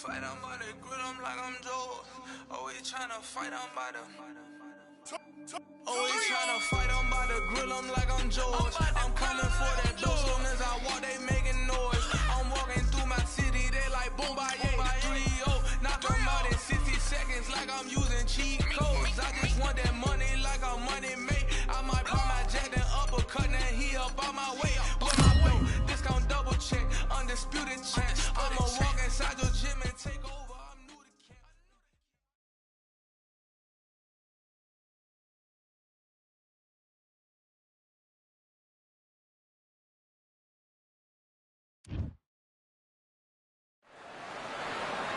fight, I'm about to grill them like I'm Joe. Always tryna fight, I'm about to. Always tryna fight, I'm about to grill them like I'm Joe. I'm coming for that dough, soon as I walk, they making noise. I'm walking through my city, they like boom, by 3-0. Knock them out in 60 seconds like I'm using cheat codes. I just want that money like I'm money made. I might pop my jack and uppercut, and he up on my way. With my way, discount double check, undisputed check. I'ma walk inside your gym and take over. I'm new to camp.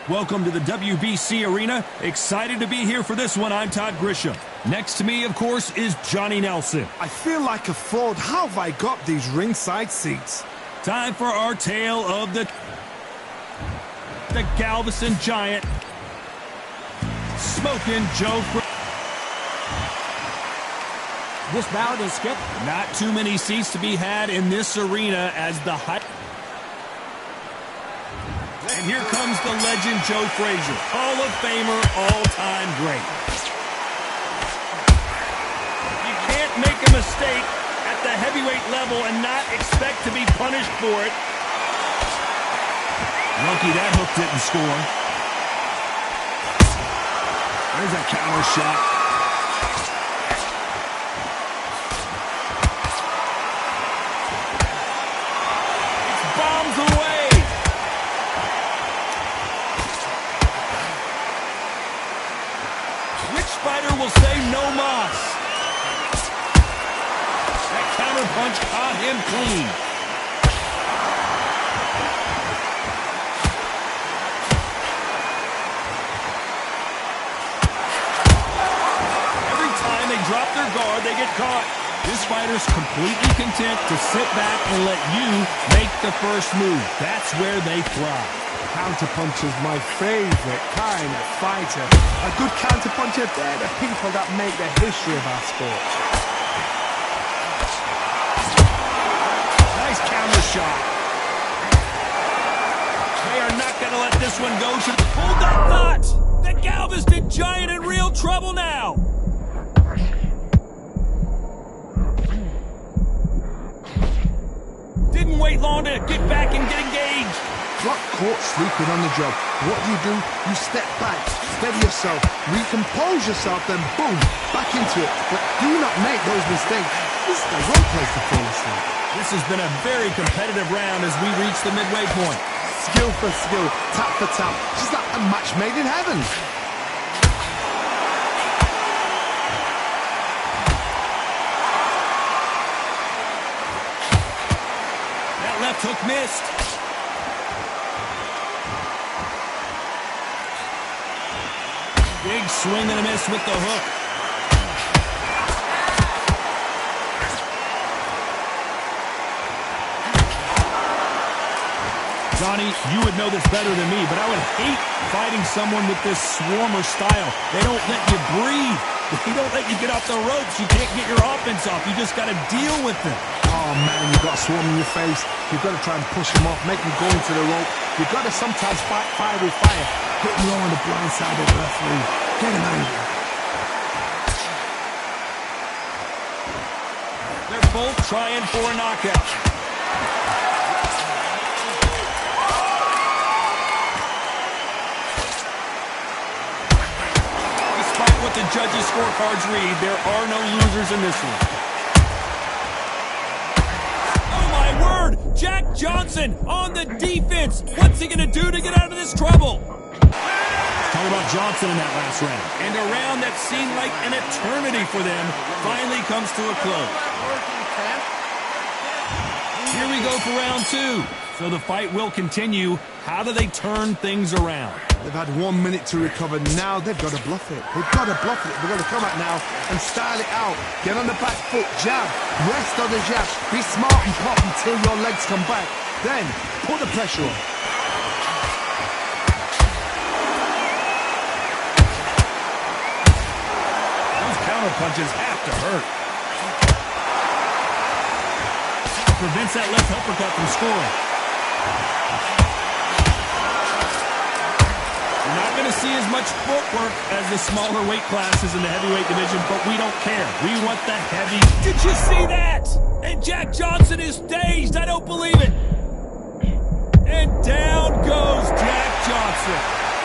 Welcome to the WBC Arena. Excited to be here for this one. I'm Todd Grisham. Next to me, of course, is Johnny Nelson. I feel like a fraud. How have I got these ringside seats? Time for our tale of the Galveston Giant, Smoking Joe. This bout is skipped. Not too many seats to be had in this arena as the hype. And here comes the legend Joe Frazier, Hall of Famer, all-time great. You can't make a mistake at the heavyweight level and not expect to be punished for it. Lucky that hook didn't score. There's a counter shot. It's bombs away. Which fighter will say no mas? That counter punch caught him clean. Drop their guard, they get caught. This fighter's completely content to sit back and let you make the first move. That's where they thrive. Counterpuncher's my favorite kind of fighter. A good counterpuncher, they're the people that make the history of our sport. Nice counter shot. They are not going to let this one go. Hold that thought. The Galveston Giant in real trouble now. Didn't wait long to get back and get engaged. Got caught sleeping on the job. What do? You step back, steady yourself, recompose yourself, then boom, back into it. But do not make those mistakes. This is the wrong place to fall asleep. This has been a very competitive round as we reach the midway point. Skill for skill, tap for tap. Just like a match made in heaven. Left hook missed. Big swing and a miss with the hook. Johnny, you would know this better than me, but I would hate fighting someone with this swarmer style. They don't let you breathe. They don't let you get off the ropes. You can't get your offense off. You just got to deal with them. Oh, man, you've got a swarm in your face. You've got to try and push him off, make him go into the rope. You've got to sometimes fight fire with fire. Hit him low on the blind side of the referee. Get him out of here. They're both trying for a knockout. Despite what the judges' scorecards read, there are no losers in this one. Jack Johnson on the defense. What's he going to do to get out of this trouble? Talk about Johnson in that last round. And a round that seemed like an eternity for them finally comes to a close. Here we go for round two. So the fight will continue. How do they turn things around? They've had 1 minute to recover. Now they've got to bluff it. They've got to bluff it. They've got to come out now and style it out. Get on the back foot, jab, rest on the jab. Be smart and pop until your legs come back. Then put the pressure on. Those counter punches have to hurt. Prevents that left uppercut from scoring. see as much footwork as the smaller weight classes in the heavyweight division, but we don't care. We want the heavy. Did you see that? And Jack Johnson is dazed. I don't believe it. And down goes Jack Johnson.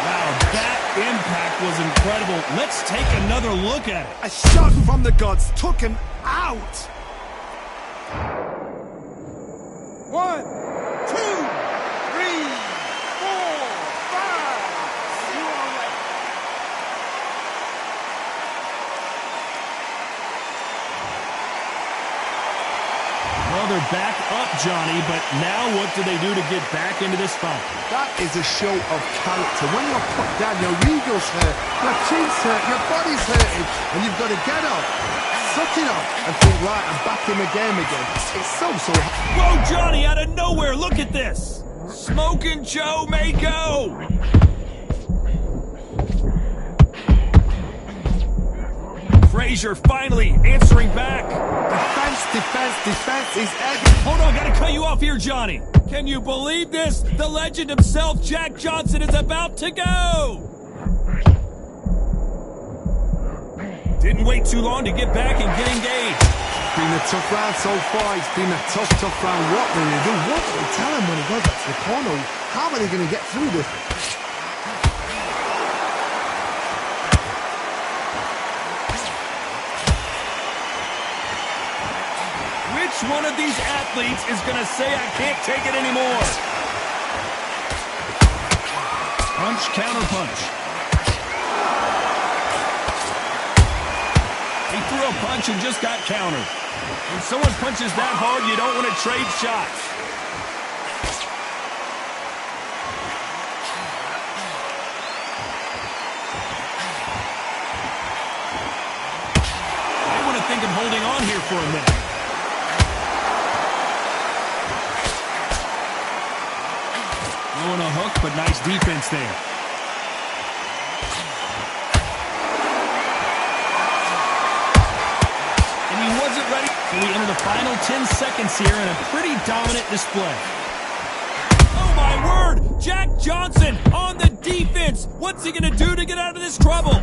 Wow, that impact was incredible. Let's take another look at it. A shot from the gods took him out. 1, 2, 3, 4, 5. Well, they're back up, Johnny, but now what do they do to get back into this fight? That is a show of character. When you're put down, your ego's hurt, your chin's hurt, your body's hurting, and you've got to get up, suck it up, and think, right, I'm back in the game again. It's so hard. Whoa, Johnny, out of nowhere, look at this. Smoking Joe may go. Frazier finally answering back. Defense is egg. Hold on, gotta cut you off here, Johnny. Can you believe this? The legend himself, Jack Johnson, is about to go. Didn't wait too long to get back and get engaged. It's been a tough round so far. It's been a tough round. What will they do? What will they tell him when he goes back to the corner? How are they going to get through this? Which one of these athletes is going to say, I can't take it anymore? Punch, counter punch. He threw a punch and just got countered. When someone punches that hard, you don't want to trade shots. I want to think of holding on here for a minute. Throwing a hook, but nice defense there. And he wasn't ready. So we enter the final 10 seconds here in a pretty dominant display. Oh, my word! Jack Johnson on the defense. What's he going to do to get out of this trouble?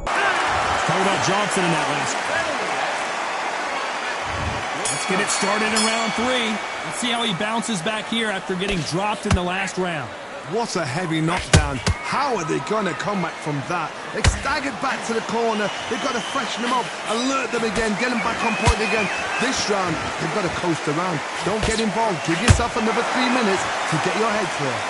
Talk about Johnson in that last. Let's get it started in round 3. Let's see how he bounces back here after getting dropped in the last round. What a heavy knockdown. How are they going to come back from that? They staggered back to the corner. They've got to freshen them up, alert them again, get them back on point again. This round, they've got to coast around. Don't get involved. Give yourself another 3 minutes to get your head clear.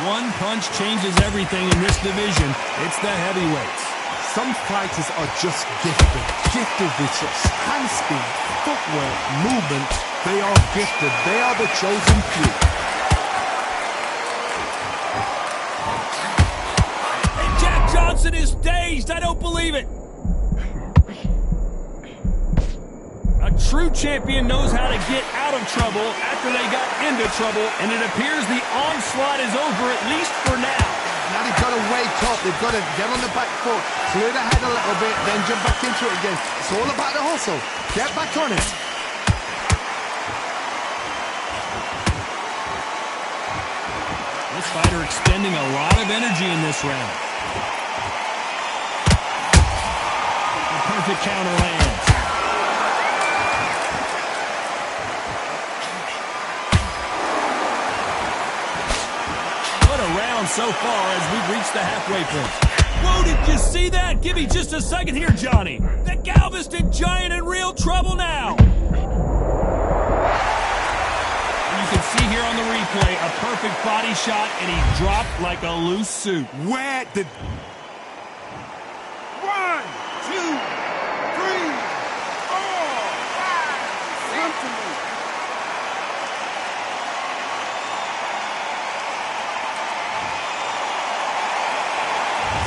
One punch changes everything in this division. It's the heavyweights. Some fighters are just gifted with such hand speed, footwork, movement. They are gifted. They are the chosen few. And Jack Johnson is dazed. I don't believe it. A true champion knows how to get out of trouble after they got into trouble, and it appears the onslaught is over, at least for now. Now they've got to wake up. They've got to get on the back foot, clear the head a little bit, then jump back into it again. It's all about the hustle. Get back on it. This fighter expending a lot of energy in this round. A perfect counter lands. So far as we've reached the halfway point. Whoa, did you see that? Give me just a second here, Johnny. The Galveston Giant in real trouble now. And you can see here on the replay a perfect body shot, and he dropped like a loose suit. Where did... 1, 2, 3, 4, 5, 6.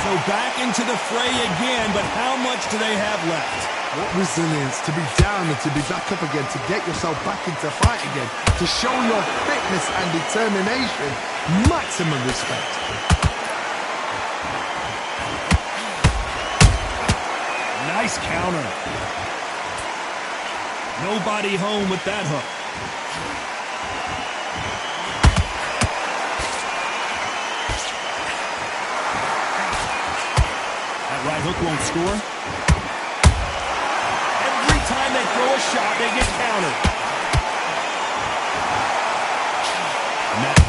So back into the fray again, but how much do they have left? What resilience to be down and to be back up again, to get yourself back into fight again, to show your fitness and determination. Maximum respect. Nice counter. Nobody home with that hook. That right hook won't score. Every time they throw a shot, they get countered.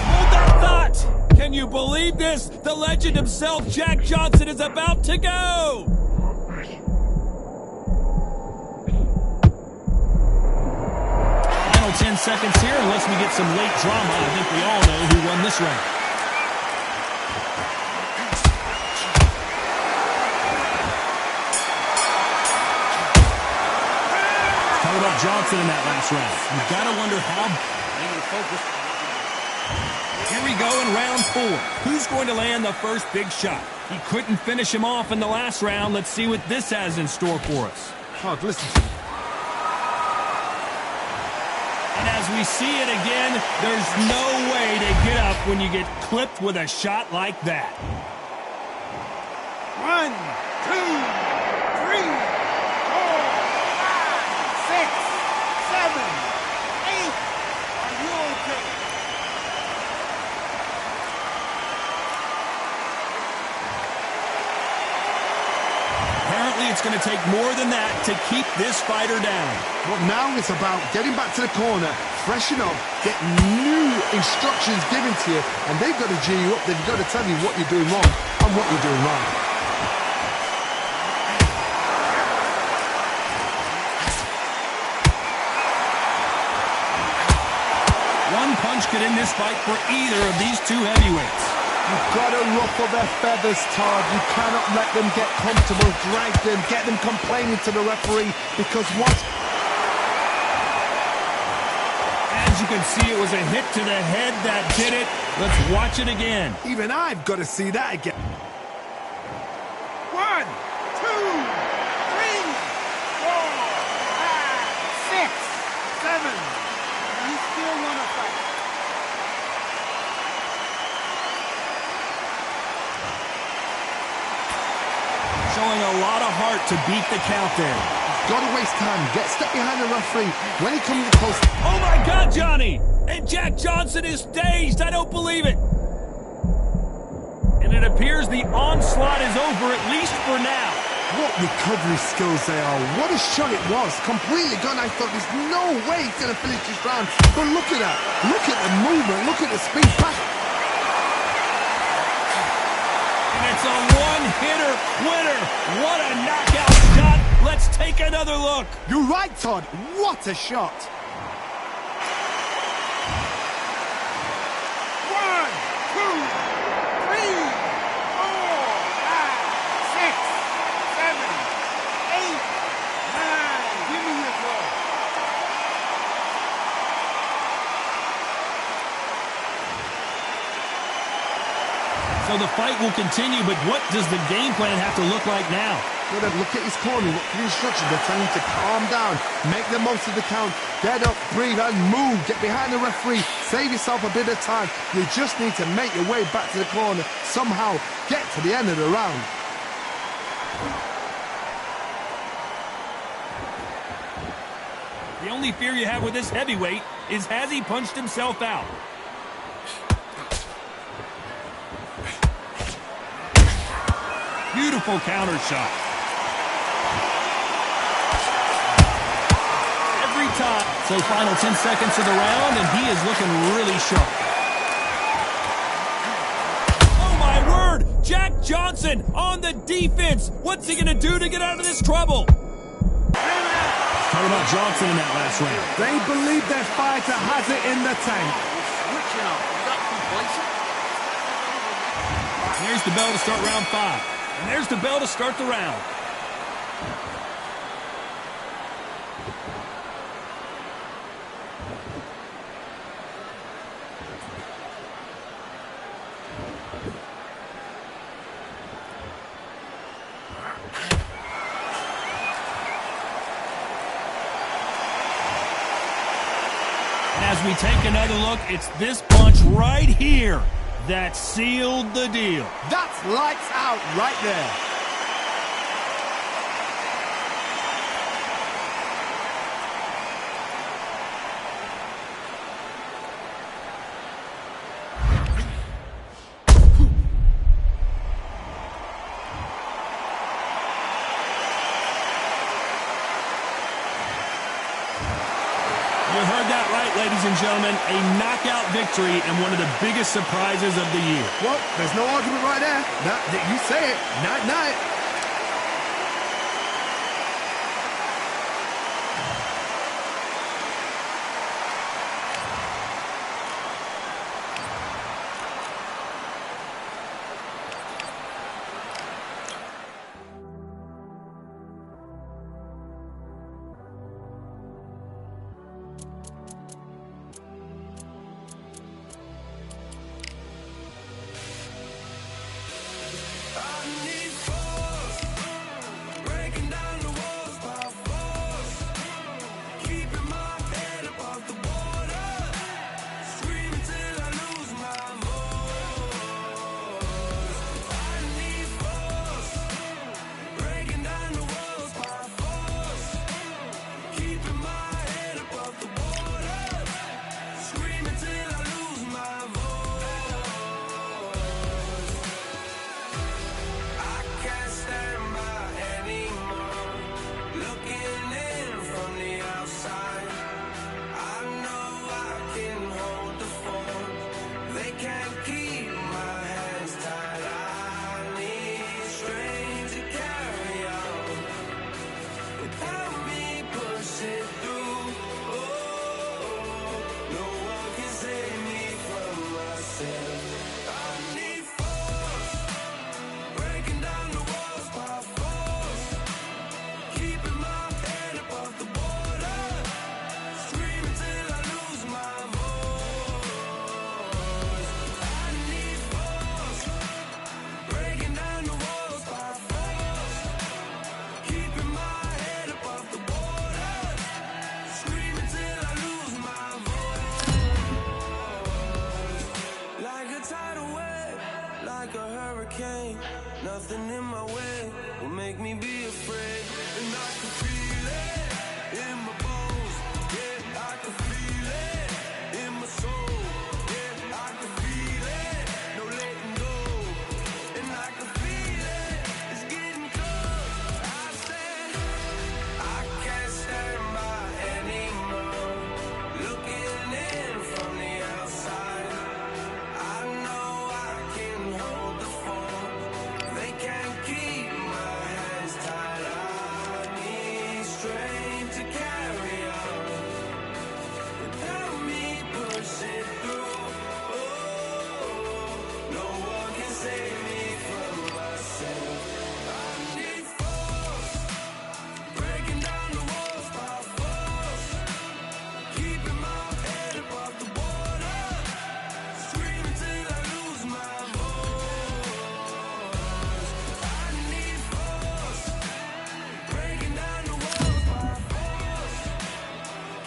Hold that thought! Can you believe this? The legend himself, Jack Johnson, is about to go! Final 10 seconds here, unless we get some late drama. I think we all know who won this round. Talk about Johnson in that last round. You've got to wonder how... Here we go in round 4. Who's going to land the first big shot? He couldn't finish him off in the last round. Let's see what this has in store for us. Hard, listen to me. And as we see it again, there's no way to get up when you get clipped with a shot like that. 1, 2, 3, 4, 5, 6, 7, 8. Are you okay? Apparently it's going to take more than that to keep this fighter down. But now it's about getting back to the corner, freshen up, get new instructions given to you, and they've got to G you up. They've got to tell you what you're doing wrong and what you're doing right. One punch could end this fight for either of these two heavyweights. You've got to ruffle their feathers, Todd. You cannot let them get comfortable, drag them, get them complaining to the referee, because once... As you can see, it was a hit to the head that did it. Let's watch it again. Even I've got to see that again. 1, 2, 3, 4, 5, 6, 7. You still want to fight? Showing a lot of heart to beat the count there. Got to waste time. Get stuck behind the referee. When he comes close... Oh my God, Johnny! And Jack Johnson is dazed. I don't believe it. And it appears the onslaught is over, at least for now. What recovery skills they are. What a shot it was. Completely gone. I thought there's no way he's going to finish this round. But look at that. Look at the movement. Look at the speed. Back. And it's a one-hitter winner. What a knockout shot. Let's take another look. You're right, Todd. What a shot. 1, 2, 3, 4, 5, 6, 7, 8, 9. Give me your ball. So the fight will continue, but what does the game plan have to look like now? Got to look at his corner, look for the instructions. They're telling him to calm down, make the most of the count, get up, breathe, and move. Get behind the referee, save yourself a bit of time. You just need to make your way back to the corner, somehow get to the end of the round. The only fear you have with this heavyweight is, has he punched himself out? Beautiful counter shot. Every time. So final 10 seconds of the round, and he is looking really sharp. Oh my word! Jack Johnson on the defense. What's he gonna do to get out of this trouble? Talk about Johnson in that last round. They believe their fighter has it in the tank. There's the bell to start round 5. And there's the bell to start the round. And as we take another look, it's this punch right here that sealed the deal. That's lights out right there. You heard that right, ladies and gentlemen. A knockout victory and one of the biggest surprises of the year. Well, there's no argument right there. You say it. Night-night. Nothing in my way will make me be afraid. And I can feel it in my bones. Yeah, I can feel it in my soul. Yeah, I can feel it, no letting go. And I can feel it, it's getting close. I said, I can't stand by anymore. Looking in from the outside, I know I can hold the phone. They can't keep my hands tied. I need strength to carry on without me pushing through. Oh, no one can save me from myself. I need force, breaking down the walls by force, keeping my head above the water, screaming till I lose my voice. I need force, breaking down the walls by force,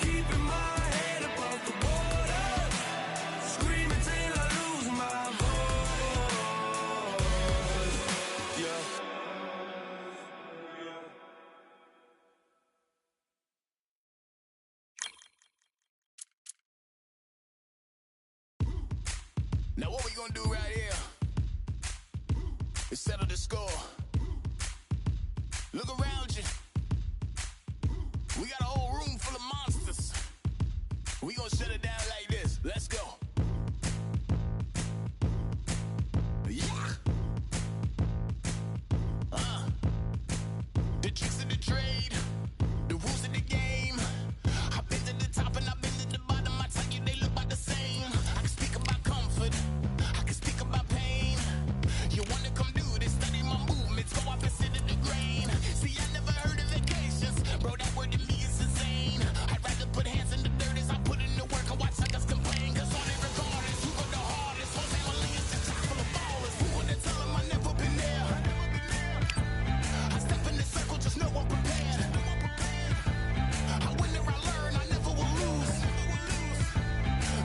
keeping my head above the water, screaming till I lose my voice. Yeah. Now what we gonna do right here is settle the score. Look around you. We got a whole room full of monsters. We gonna shut it down like this. Let's go. Yeah. The tricks of the trade, the rules of the game. I've been to the top and I've been to the bottom. I tell you they look about the same. I can speak about comfort, I can speak about pain. You wanna come do this, study my movements, go up and sit in the grain. See, I never heard of vacations, bro, that word to me is insane. I'd rather put hands in the dirt as I put in the work and watch suckers complain. Cause on it regardless, who go the hardest? Whole family is the top full of ballers. Who wanna tell them I never been there? I step in the circle, just know I'm prepared. I win or I learn, I never will lose.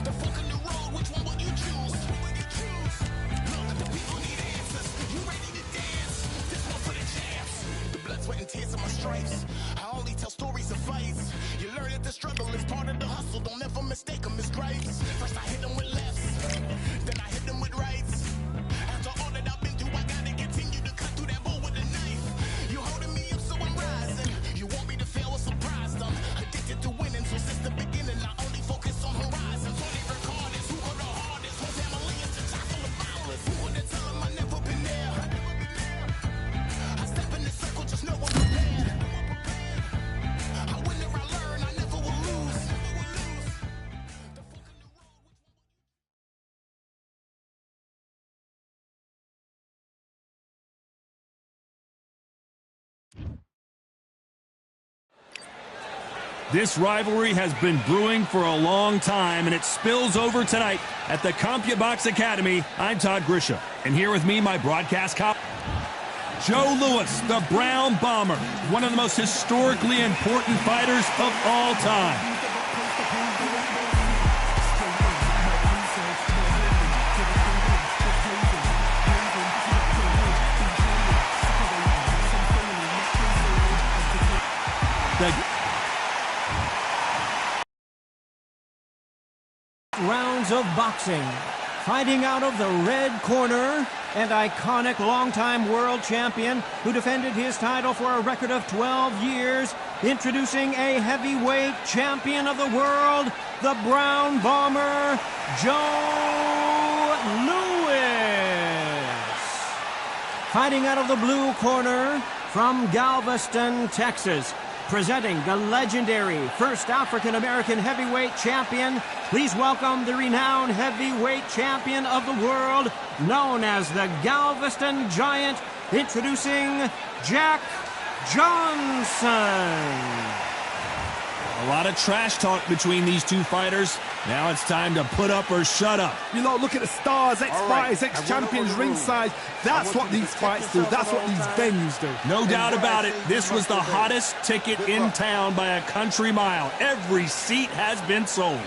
The fork in the road, which one will you choose? Look, the people need answers. You ready to dance? This one for the champs. The blood, sweat, and tears of my stripes. I only tell stories of fights. You learn that the struggle is part of the hustle. Don't ever mistake them as gripes. First I hit them with lefts, then I hit them with rights. After all that I've been through, I gotta continue to cut through that bull with a knife. You holding me up, so I'm rising. You want me to fail, well, surprised. I'm addicted to winning, so since the beginning I This rivalry has been brewing for a long time, and it spills over tonight at the CompuBox Academy. I'm Todd Grisham, and here with me, my broadcast colleague, Joe Louis, the Brown Bomber, one of the most historically important fighters of all time. Rounds of boxing. Fighting out of the red corner, and iconic longtime world champion who defended his title for a record of 12 years, introducing a heavyweight champion of the world, the Brown Bomber, Joe Louis. Fighting out of the blue corner from Galveston, Texas, presenting the legendary first African-American heavyweight champion, please welcome the renowned heavyweight champion of the world, known as the Galveston Giant, introducing Jack Johnson. A lot of trash talk between these two fighters. Now it's time to put up or shut up. You know, look at the stars, ex-fighters, ex-champions ringside. That's what these fights do. That's what these venues do. No doubt about it. This was the hottest ticket in town by a country mile. Every seat has been sold.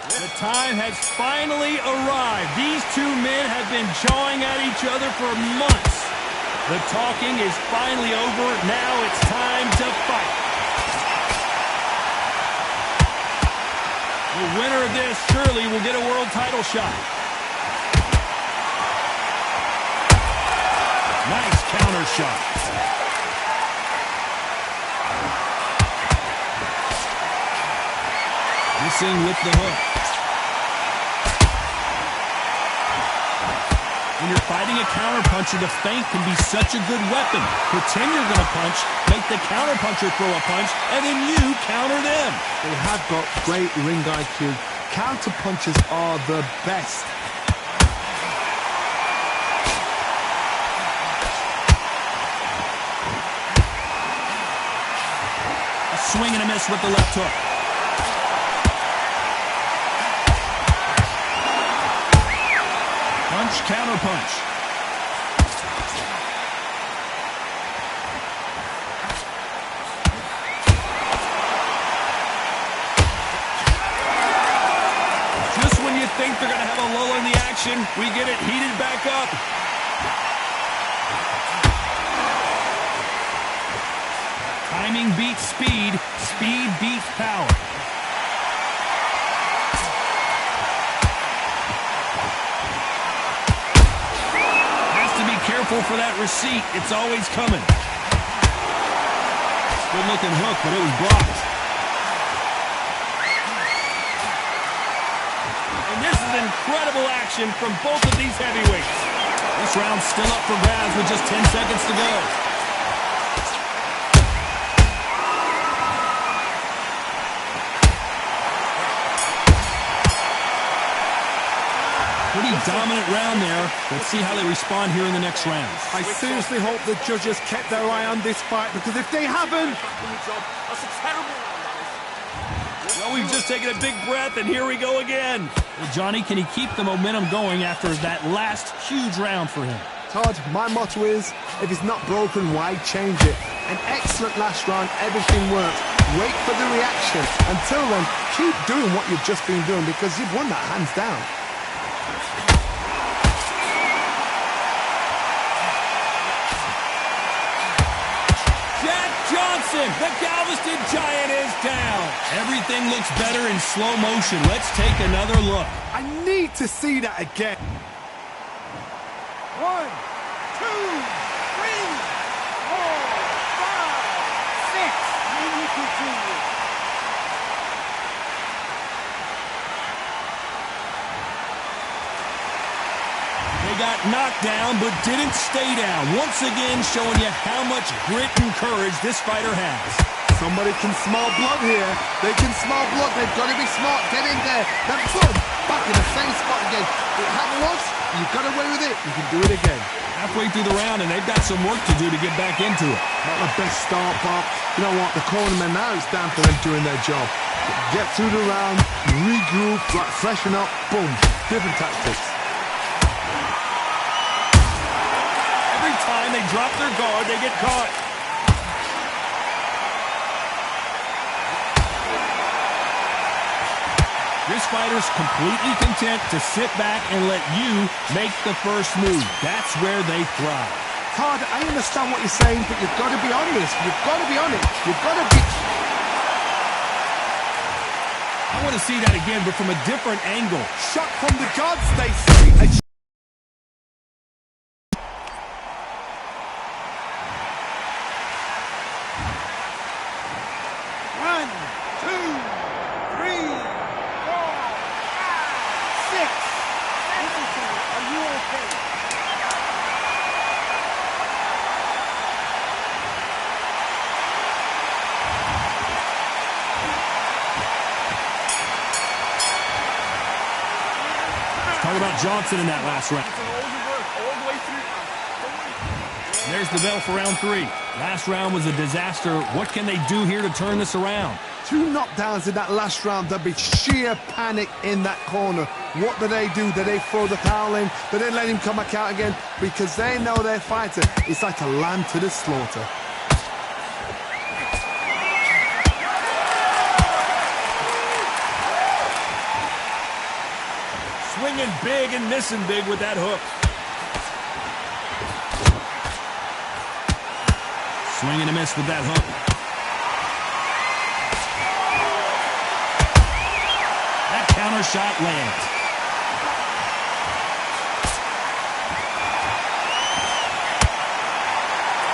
The time has finally arrived. These two men have been jawing at each other for months. The talking is finally over. Now it's time to fight. The winner of this surely will get a world title shot. Nice counter shot. Missing with the hook. When you're fighting a counterpuncher, the feint can be such a good weapon. Pretend you're going to punch, make the counterpuncher throw a punch, and then you counter them. They have got great ring IQ. Counterpunchers are the best. A swing and a miss with the left hook. Punch, counter punch. Just when you think they're going to have a lull in the action, we get it heated back up. Timing beats speed, speed beats power. Careful for that receipt. It's always coming. Good looking hook, but it was blocked. And this is incredible action from both of these heavyweights. This round's still up for grabs with just 10 seconds to go. Pretty dominant round there. Let's see how they respond here in the next round. I seriously hope the judges kept their eye on this fight, because if they haven't... Well, we've just taken a big breath, and here we go again. Well, Johnny, can he keep the momentum going after that last huge round for him? Todd, my motto is, if it's not broken, why change it? An excellent last round, everything worked. Wait for the reaction. Until then, keep doing what you've just been doing, because you've won that hands down. The Galveston Giant is down. Everything looks better in slow motion. Let's take another look. I need to see that again. 1, 2, 3, 4, 5, 6. May we continue. They got knocked down, but didn't stay down. Once again, showing you how much grit and courage this fighter has. Somebody can smell blood here. They can smell blood. They've got to be smart. Get in there. Then boom, back in the same spot again. It happened once. You got away with it. You can do it again. Halfway through the round, and they've got some work to do to get back into it. Not the best start, but you know what? The cornermen now, it's down to them doing their job. Get through the round, regroup, like freshen up, boom. Different tactics. Every time they drop their guard, they get caught. This fighter's completely content to sit back and let you make the first move. That's where they thrive. Todd, I understand what you're saying, but you've got to be honest. You've got to be honest. You've got to be... I want to see that again, but from a different angle. Shot from the gods, they say. One, two, three, 4, 5, 6. Listen to me. Are you okay? Talk about Johnson in that last round. There's the bell for round 3. Last round was a disaster. What can they do here to turn this around? 2 knockdowns in that last round. There'll be sheer panic in that corner. What do they do? Do they throw the towel in? Do they let him come back out again? Because they know their fighter is like a lamb to the slaughter. Swinging big and missing big with that hook. Swing and a miss with that hook. That counter shot lands.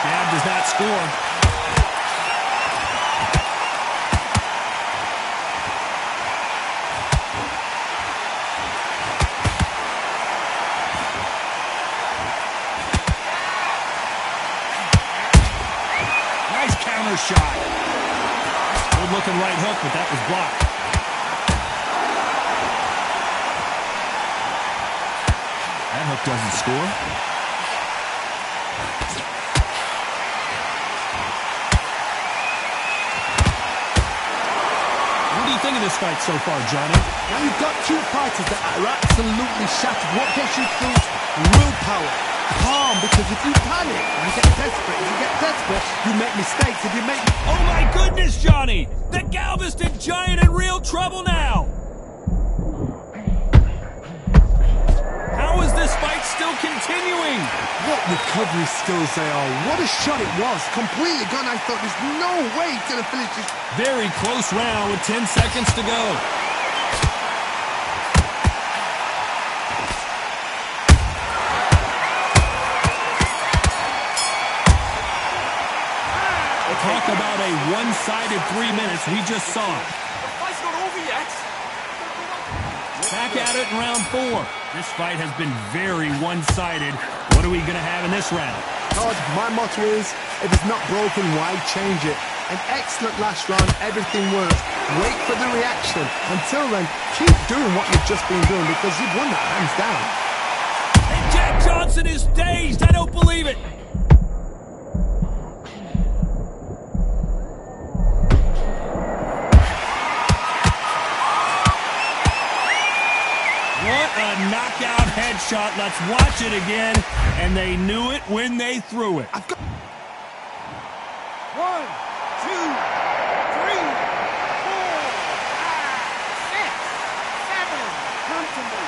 Jab does not score. Shot. Good looking right hook, but that was blocked. That hook doesn't score. What do you think of this fight so far, Johnny? Now you've got 2 fighters that are absolutely shattered. What gets you through? Willpower. Calm, because if you panic, you get desperate. If you get desperate, you make mistakes. If you make... Oh my goodness, Johnny! The Galveston Giant in real trouble now! How is this fight still continuing? What recovery skills they are. What a shot it was. Completely gone. I thought there's no way he's going to finish this. Very close round with 10 seconds to go. Talk about a one-sided 3 minutes. We just saw it. The fight's not over yet. Back at it in round 4. This fight has been very one-sided. What are we going to have in this round? Todd, my motto is, if it's not broken, why change it? An excellent last round. Everything works. Wait for the reaction. Until then, keep doing what you've just been doing because you've won that hands down. And Jack Johnson is dazed. I don't believe it. What a knockout headshot. Let's watch it again. And they knew it when they threw it. 1, 2, 3, 4, 5, 6, 7. Come to me.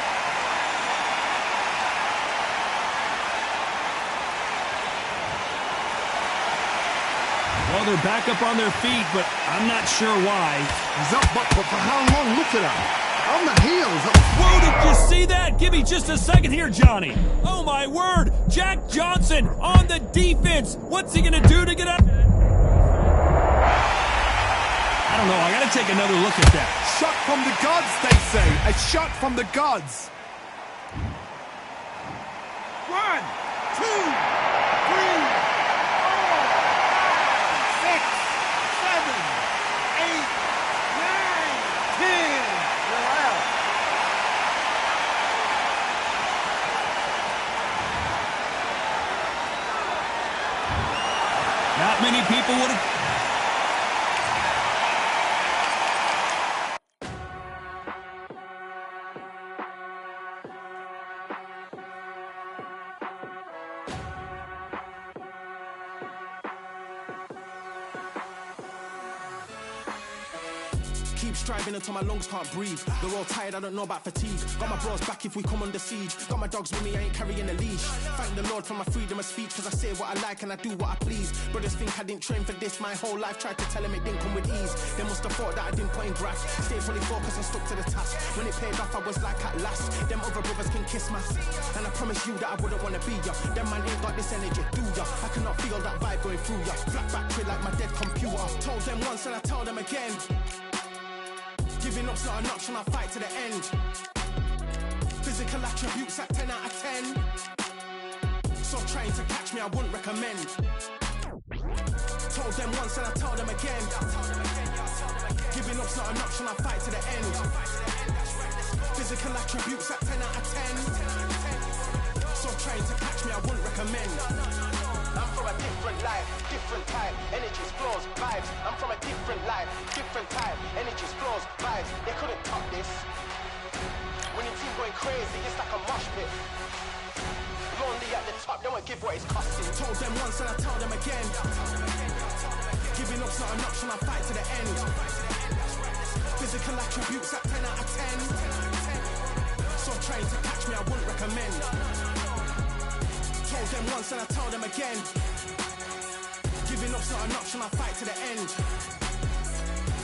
Well, they're back up on their feet, but I'm not sure why. He's up, but for how long? Look at that. On the heels. Whoa, did you see that? Give me just a second here, Johnny. Oh, my word. Jack Johnson on the defense. What's he going to do to get up? I don't know. I got to take another look at that. Shot from the gods, they say. A shot from the gods. 1, 2, 3, 4, 5, 6, 7, 8, 9, 10. Not many people would have... Keep striving until my lungs can't breathe. They're all tired, I don't know about fatigue. Got my bros back if we come under siege. Got my dogs with me, I ain't carrying a leash. Thank the Lord for my freedom of speech, cause I say what I like and I do what I please. Brothers think I didn't train for this my whole life. Tried to tell them it didn't come with ease. They must have thought that I didn't put in graft. Stayed fully focused and stuck to the task. When it paid off, I was like at last. Them other brothers can kiss my... And I promise you that I wouldn't wanna be ya. Them man ain't got this energy, do ya? I cannot feel that vibe going through ya. Flat back kid like my dead computer. Told them once and I tell them again. Giving up's not an option, I'll fight to the end. Physical attributes at 10 out of 10. So trying to catch me, I wouldn't recommend. Told them once and I tell them again. Giving up's not an option, I'll fight to the end. Physical attributes at 10 out of 10. So trying to catch me, I wouldn't recommend. I'm from a different life, different type, energies, flows, vibes. I'm from a different life, different type, energies, flows, vibes. They couldn't top this. When your team going crazy, it's like a mosh pit. Lonely at the top, they won't give what it's costing. Told them once and I tell them again. Giving up's not an option, I'll fight to the end. Physical attributes at 10 out of 10. So trying to catch me, I wouldn't recommend. Told them once and I tell them again. Giving up's not an option, I'll fight to the end.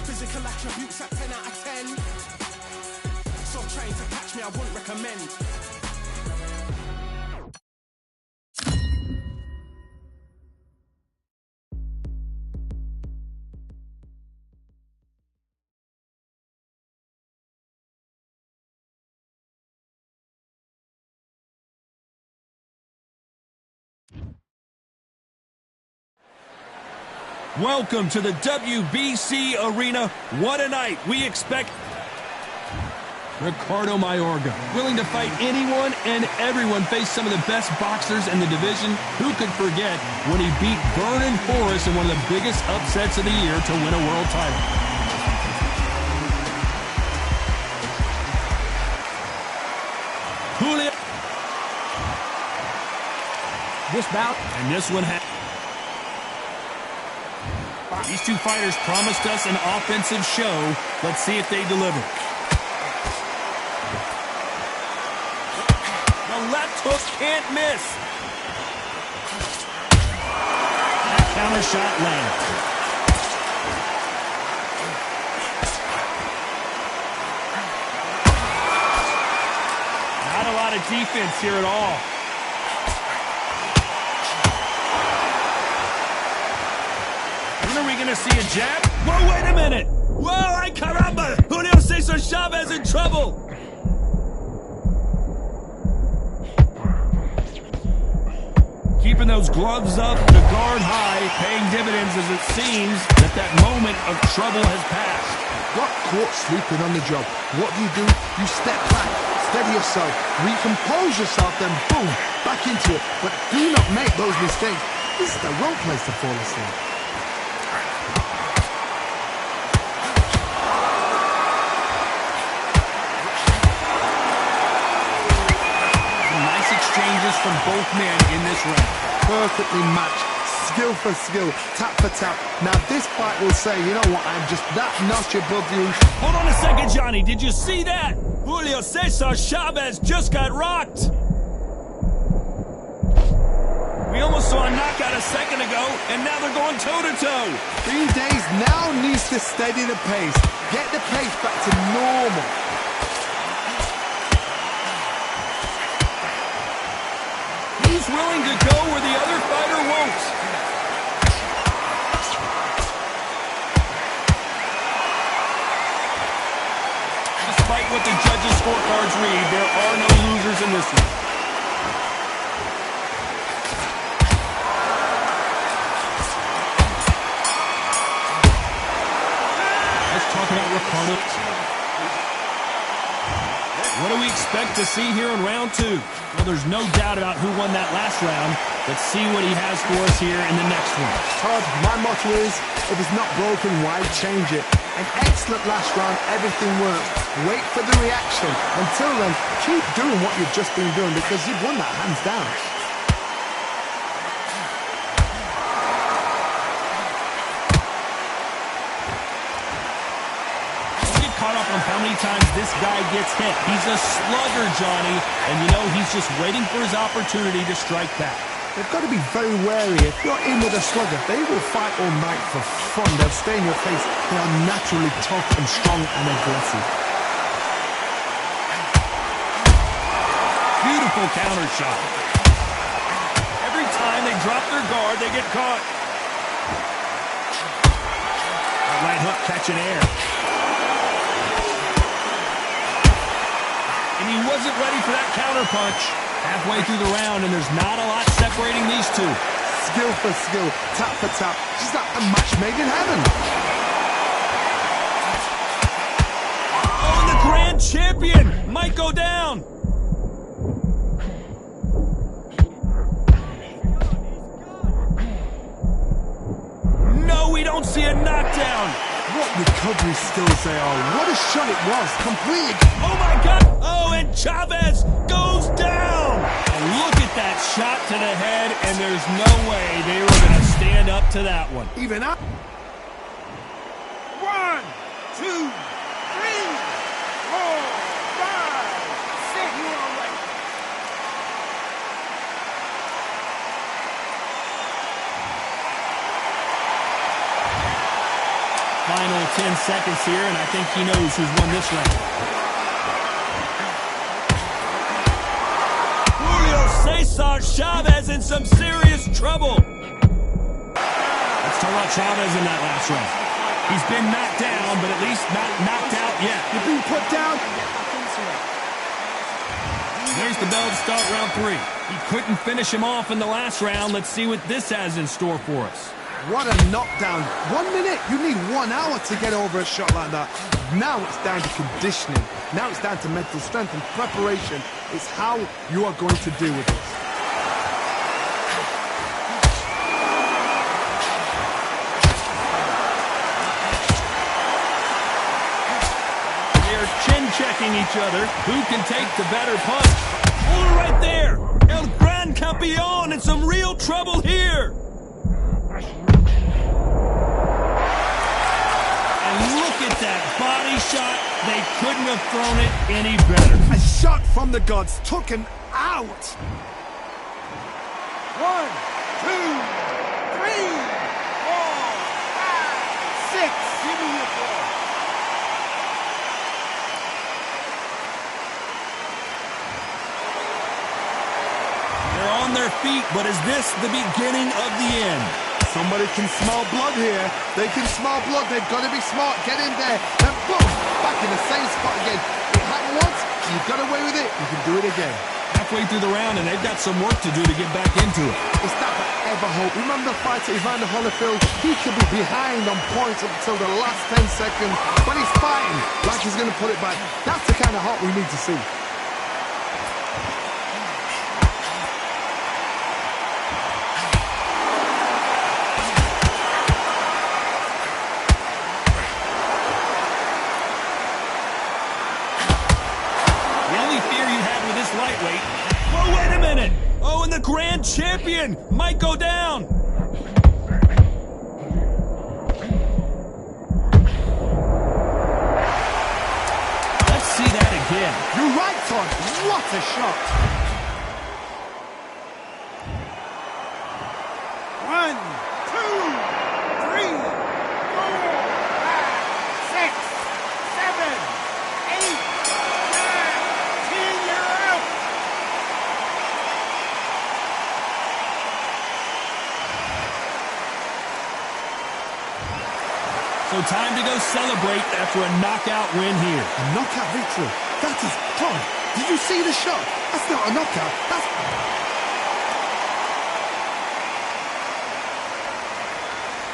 Physical attributes at 10 out of 10. So trying to catch me, I wouldn't recommend. Welcome to the WBC Arena. What a night we expect. Ricardo Mayorga, willing to fight anyone and everyone, faced some of the best boxers in the division. Who could forget when he beat Vernon Forrest in one of the biggest upsets of the year to win a world title? Julio. This bout, And this one These two fighters promised us an offensive show. Let's see if they deliver. The left hook can't miss. That counter shot lands. Not a lot of defense here at all. Are we going to see a jab? Whoa, wait a minute. Whoa, ay caramba. Julio Cesar Chavez in trouble. Keeping those gloves up, the guard high, paying dividends as it seems that moment of trouble has passed. Got caught sleeping on the job. What do? You step back, steady yourself, recompose yourself, then boom, back into it. But do not make those mistakes. This is the wrong place to fall asleep. From both men in this round. Perfectly matched, skill for skill, tap for tap. Now this fight will say, you know what, I'm just that notch above you. Hold on a second, Johnny. Did you see that? Julio Cesar Chavez just got rocked. We almost saw a knockout a second ago, and now they're going toe-to-toe. These days now needs to steady the pace. Get the pace back to normal. He's willing to go where the other fighter won't. Despite what the judges' scorecards read, there are no losers in this one. Let's talk about Ricardo. What do we expect to see here in round two? Well, there's no doubt about who won that last round. Let's see what he has for us here in the next one. Todd, my motto is, if it's not broken, why change it? An excellent last round, everything worked. Wait for the reaction. Until then, keep doing what you've just been doing because you've won that hands down. Caught up on how many times this guy gets hit. He's a slugger, Johnny, and you know he's just waiting for his opportunity to strike back. They've got to be very wary. If you're in with a slugger, they will fight all night for fun. They'll stay in your face. They are naturally tough and strong and aggressive. Beautiful counter shot. Every time they drop their guard, they get caught. That right hook catching air. And he wasn't ready for that counter punch. Halfway through the round, and there's not a lot separating these two. Skill for skill, tap for tap. She's like a match made in heaven. Oh, and the grand champion might go down. No, we don't see a knockdown. What recovery skills they are. What a shot it was. Completely. Oh, my God. Oh, and Chavez goes down. And look at that shot to the head, and there's no way they were going to stand up to that one. Even up. 1, 2, 3, 4, 5, 6. You all right? Final 10 seconds here, and I think he knows who's won this round. Julio Cesar Chavez in some serious trouble. Let's talk about Chavez in that last round. He's been knocked down, but at least not knocked out yet. You've been put down. There's the bell to start round 3. He couldn't finish him off in the last round. Let's see what this has in store for us. What a knockdown. 1 minute. You need 1 hour to get over a shot like that. Now it's down to conditioning. Now it's down to mental strength and preparation. It's how you are going to deal with this. They're chin-checking each other. Who can take the better punch? Oh, right there. El Gran Campeon in some real trouble here. Look at that body shot. They couldn't have thrown it any better. A shot from the gods took him out. 1, 2, 3, 4, 5, 6. Give me your ball. They're on their feet, but is this the beginning of the end? Somebody can smell blood here. They can smell blood. They've got to be smart. Get in there. And boom! Back in the same spot again. It happened once. You got away with it. You can do it again. Halfway through the round, and they've got some work to do to get back into it. It's that forever hope. Remember the fight at Evander Holyfield? He could be behind on points up until the last 10 seconds. But he's fighting like he's going to put it back. That's the kind of hope we need to see. Lightweight. Whoa, wait a minute. Oh, and the grand champion might go down. Let's see that again. You're right, Todd. What a shot. 1, 2, 3, 4, 5, 6, 7, 8, 9, 10. You're out. So time to go celebrate after a knockout win here. A knockout victory. That is Todd. Did you see the shot? That's not a knockout. That's